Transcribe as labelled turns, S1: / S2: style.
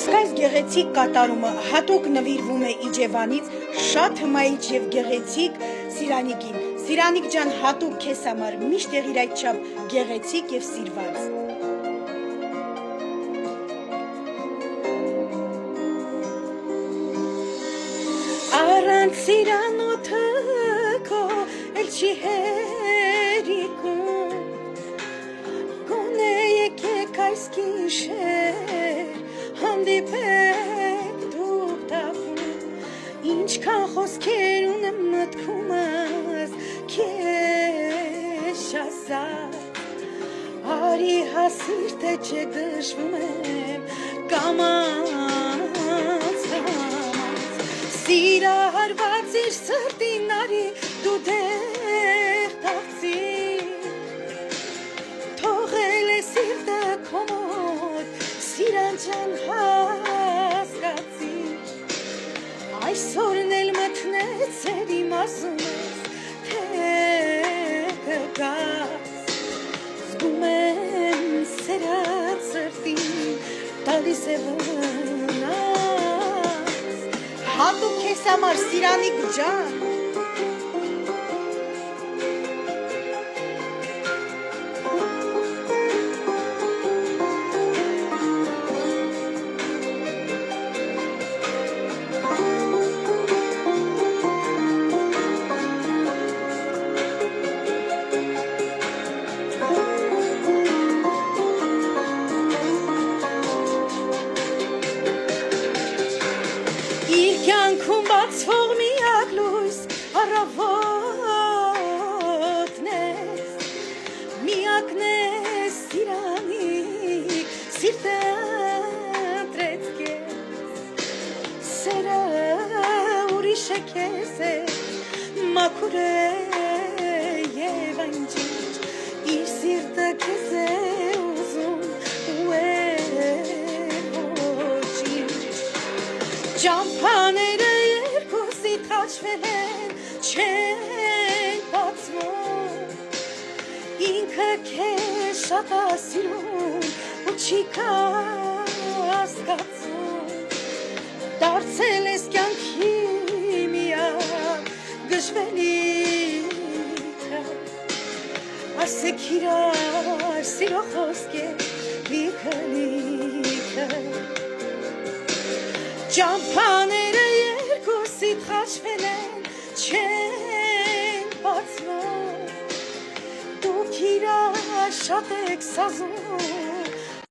S1: Իսկ այս գեղեցիկ կատարումը հատուկ նվիրվում է Իջևանից շատ հմայիչ եւ գեղեցիկ Սիրանիկին։ Սիրանիկ ջան, հատուկ քեզ համար միշտ եղիր այդչափ գեղեցիկ եւ սիրված։ Առանց Սիրանոթը քո էլ չի հերիկում, գոնե եկեք այս գիշեր հանդիպեք դուք տակում, ինչքան խոսքեր ունեմ մտքումս քեզ շասած, արի հասիր թե չէ դժվում եմ կամաց սիրահարված իր սրտին արի դու դեղ տաղցիր, թողել է սիրտը քո մոտ Սիրան ջան հասկացիր, այսօրն էլ մթնեցեր իմ ասումս թե կգաս, զգում եմ սերած սրտին տալիս է վնաս, հատուկ քեզ համար Սիրանիկ ջան։ Իր կյանքում բացվող միակ լույս առավոտն ես, միակն ես Սիրանիկ, սիրտը ընտրեց քեզ, սերը ուրիշ է քեզ է, մաքուր է եւ անջիջ, իր սիրտը քեզ է ուզում ու է Ճամփաները երկուսիդ խաչվել են, չեն բացվում, ինքը քեզ շատ է սիրում ու չի հասկացում, դարձել ես կյանքի միակ գժվելիքը, ասեք իրար սիրո խոսքեր լիքը Ճամփաները երկուսիդ խաչվել են, չեն բացվում, դուք իրար շատ եք սազում